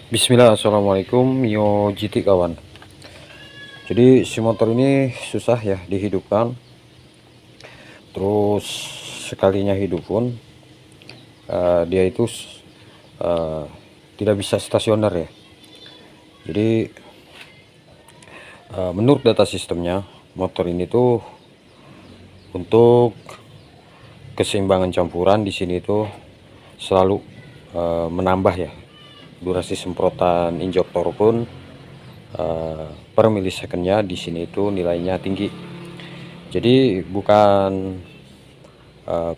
Bismillah, assalamualaikum Mio GT kawan. Jadi si motor ini susah ya dihidupkan. Terus sekalinya hidup pun dia itu uh, tidak bisa stasioner ya. Jadi menurut data sistemnya motor ini tuh untuk keseimbangan campuran di sini tuh selalu menambah ya. Durasi semprotan injektor pun per milisecondnya di sini itu nilainya tinggi. Jadi bukan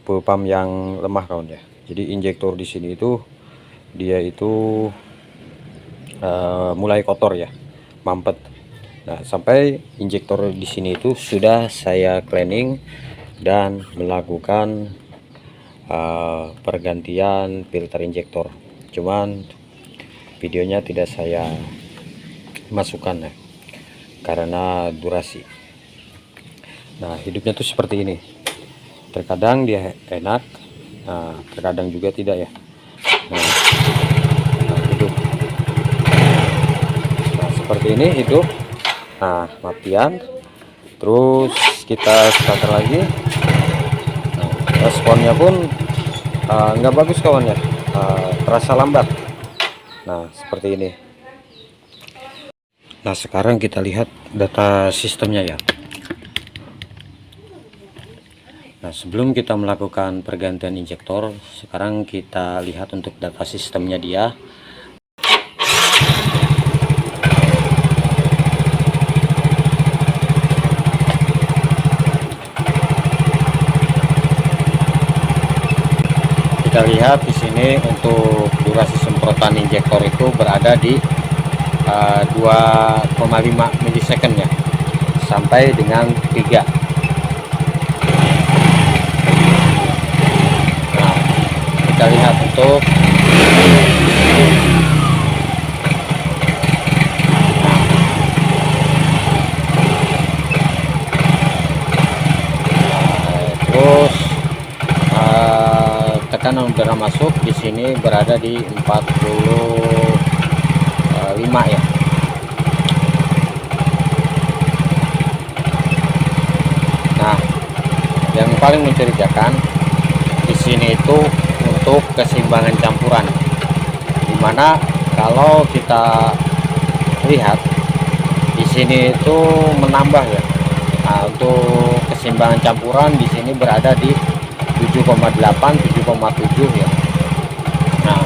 full pump yang lemah kawan ya. Jadi injektor di sini itu dia itu mulai kotor ya, mampet. Nah, sampai injektor di sini itu sudah saya cleaning dan melakukan pergantian filter injektor. Cuman videonya tidak saya masukkan ya, karena durasi. Nah, hidupnya tuh seperti ini. Terkadang dia enak, nah terkadang juga tidak ya. Nah, hidup. Nah, seperti ini hidup. Nah, matian. Terus kita starter lagi. Nah, responnya pun nggak bagus kawan ya, terasa lambat. Nah, seperti ini. Nah, sekarang kita lihat data sistemnya ya. Nah, sebelum kita melakukan pergantian injektor, sekarang kita lihat untuk data sistemnya dia. Kita lihat di sini untuk durasi semprotan injektor itu berada di 2,5 milisecond ya, sampai dengan 3. Nah, kita lihat untuk terus tekanan udara masuk di sini berada di 45 ya. Nah, yang paling mencurigakan di sini itu untuk keseimbangan campuran, dimana kalau kita lihat di sini itu menambah ya. Nah, untuk keseimbangan campuran di sini berada di 7,8 7,7 ya. Nah,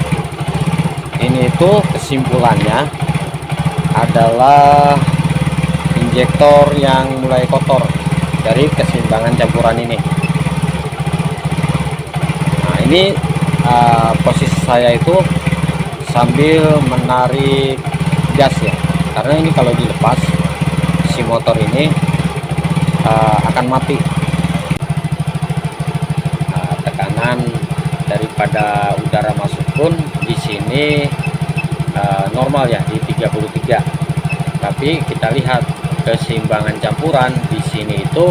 ini itu kesimpulannya adalah injektor yang mulai kotor dari keseimbangan campuran ini. Nah, ini posisi saya itu sambil menarik gas ya, karena ini kalau dilepas si motor ini akan mati. Tekanan daripada udara masuk pun di sini normal ya di 33. Tapi kita lihat keseimbangan campuran di sini itu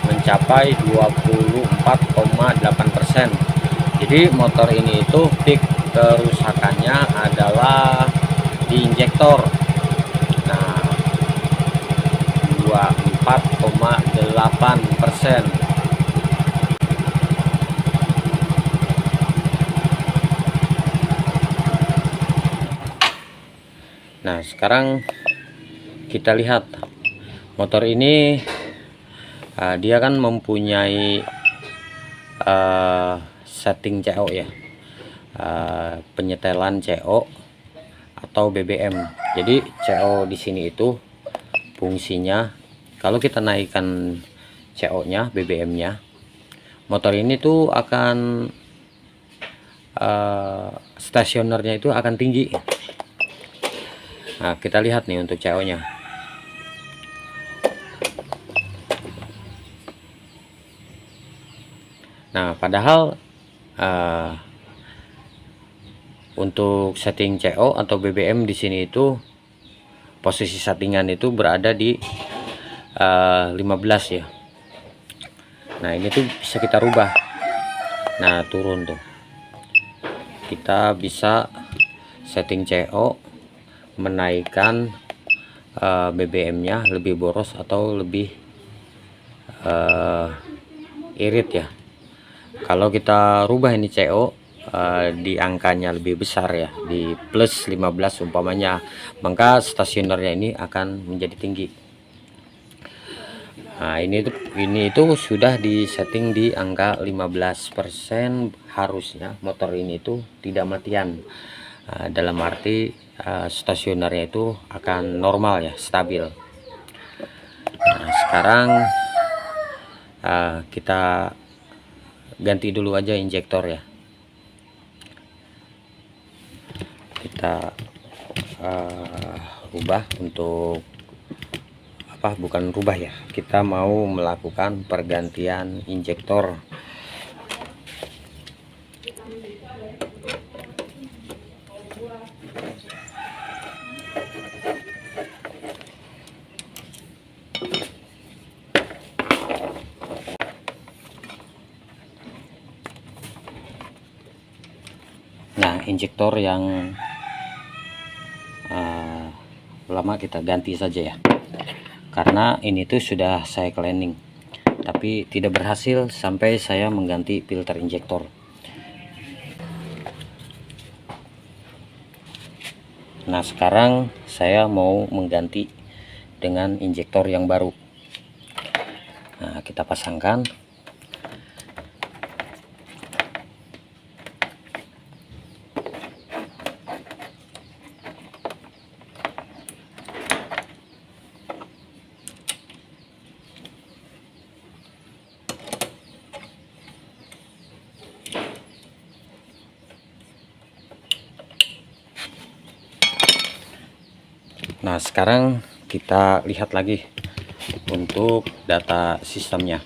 mencapai 24,8%. Jadi motor ini itu peak kerusakannya adalah di injektor. Nah, 24,8%. Nah, sekarang kita lihat motor ini dia kan mempunyai setting CO ya, penyetelan CO atau BBM. Jadi CO di sini itu fungsinya kalau kita naikkan CO-nya, BBM-nya, motor ini tuh akan stasionernya itu akan tinggi. Nah, kita lihat nih untuk CO-nya. Nah, padahal untuk setting CO atau BBM di sini itu posisi settingan itu berada di 15 ya. Nah, ini tuh bisa kita rubah. Nah, turun tuh. Kita bisa setting CO menaikkan BBM-nya lebih boros atau lebih irit ya. Kalau kita rubah ini CO di angkanya lebih besar ya, di plus 15 umpamanya, maka stasionernya ini akan menjadi tinggi. Nah, ini itu sudah disetting di angka 15%, harusnya motor ini itu tidak matian. Dalam arti stasionernya itu akan normal ya, stabil. Nah, sekarang kita ganti dulu aja injektor ya. Kita rubah untuk bukan rubah ya, kita mau melakukan pergantian injektor. Nah, injektor yang lama kita ganti saja ya, karena ini tuh sudah saya cleaning tapi tidak berhasil sampai saya mengganti filter injektor. Nah, sekarang saya mau mengganti dengan injektor yang baru. Nah, kita pasangkan. Nah, sekarang kita lihat lagi untuk data sistemnya.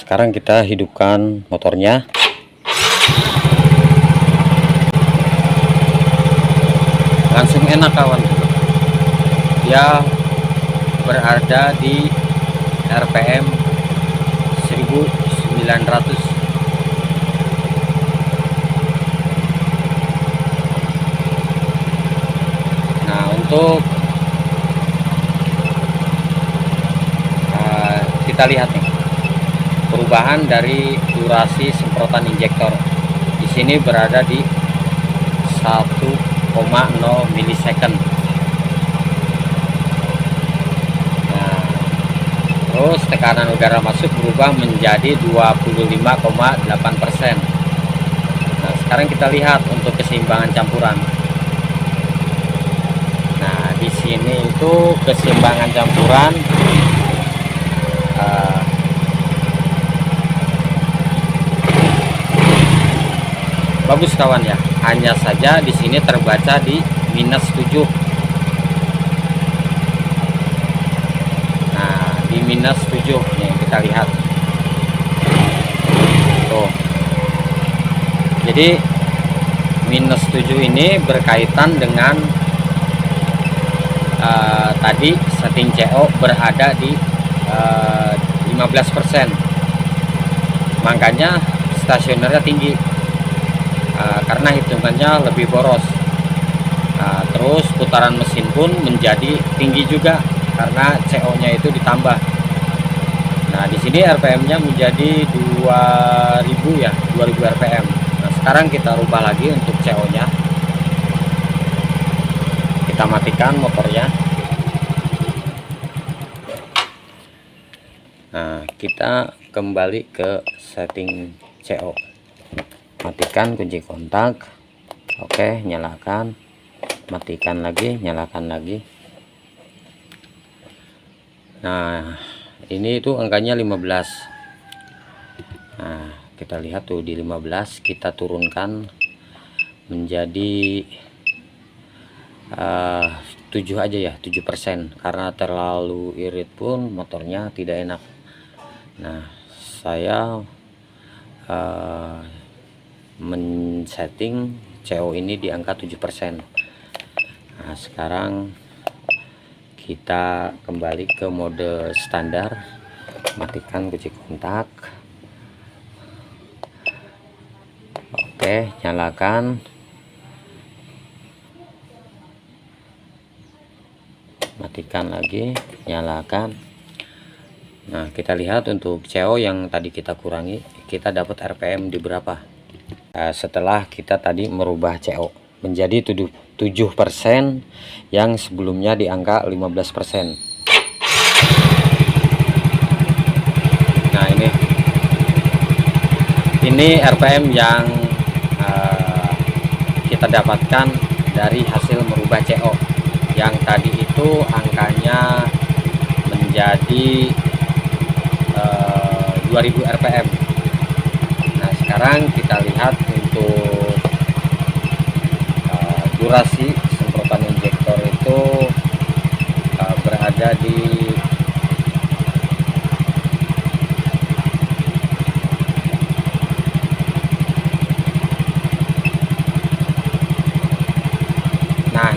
Sekarang kita hidupkan motornya. Langsung enak kawan, dia berada di RPM 1900. Nah, untuk kita lihat nih perubahan dari durasi semprotan injektor. Di sini berada di 1,0 milisecond. Nah, terus tekanan udara masuk berubah menjadi 25,8%. Nah, sekarang kita lihat untuk keseimbangan campuran. Nah, di sini itu keseimbangan campuran bagus kawan ya, hanya saja di sini terbaca di -7. Nah, di -7 nih kita lihat tuh. Jadi -7 ini berkaitan dengan tadi setting CO berada di 15%, makanya stasionernya tinggi. Karena hitungannya lebih boros. Terus putaran mesin pun menjadi tinggi juga karena CO-nya itu ditambah. Nah, di sini RPM-nya menjadi 2000 ya, 2000 RPM. Nah, sekarang kita rubah lagi untuk CO-nya. Kita matikan motornya. Nah, kita kembali ke setting CO. Matikan kunci kontak. Oke, nyalakan, matikan lagi, nyalakan lagi. Nah, ini itu angkanya 15. Nah, kita lihat tuh di 15, kita turunkan menjadi 7 aja ya, 7%, karena terlalu irit pun motornya tidak enak. Nah, saya men-setting CO ini di angka 7%. Nah, sekarang kita kembali ke mode standar, matikan kunci kontak. Oke, nyalakan, matikan lagi, nyalakan. Nah, kita lihat untuk CO yang tadi kita kurangi, kita dapat RPM di berapa. Setelah kita tadi merubah CO menjadi 7% yang sebelumnya di angka 15%. Nah, ini RPM yang kita dapatkan dari hasil merubah CO. Yang tadi itu angkanya menjadi 2000 RPM. Nah, sekarang kita lihat untuk durasi semprotan injektor itu berada di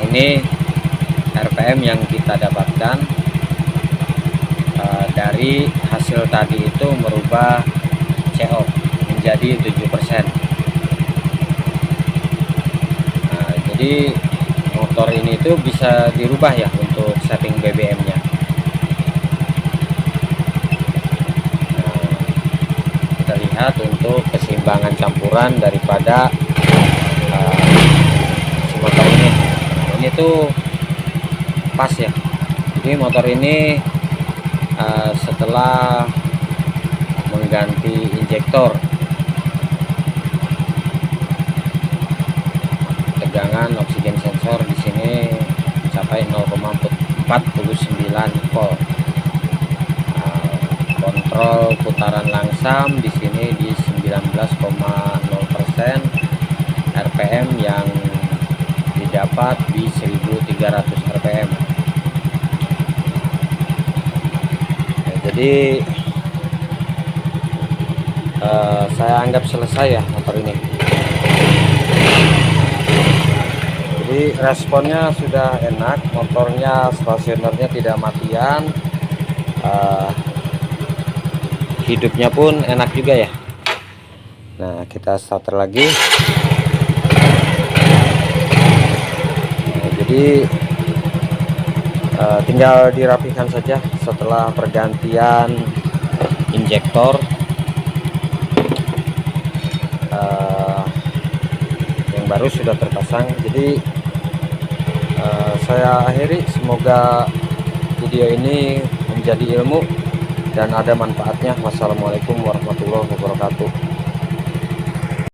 ini RPM yang kita dapatkan dari hasil tadi itu merubah CO menjadi 7%. Nah, jadi motor ini itu bisa dirubah ya untuk setting BBM nya. Nah, kita lihat untuk keseimbangan campuran daripada motor ini. Ini tuh pas ya. Jadi motor ini setelah mengganti injektor, tegangan oksigen sensor di sini mencapai 0,49 volt. Kontrol putaran langsam di sini di 19,0%. RPM yang didapat di 1300 RPM. Nah, jadi saya anggap selesai ya motor ini. Jadi responnya sudah enak, motornya stasionernya tidak matian, hidupnya pun enak juga ya. Nah, kita starter lagi. Jadi tinggal dirapikan saja setelah pergantian injektor. Yang baru sudah terpasang. Jadi saya akhiri, semoga video ini menjadi ilmu dan ada manfaatnya. Wassalamualaikum warahmatullahi wabarakatuh.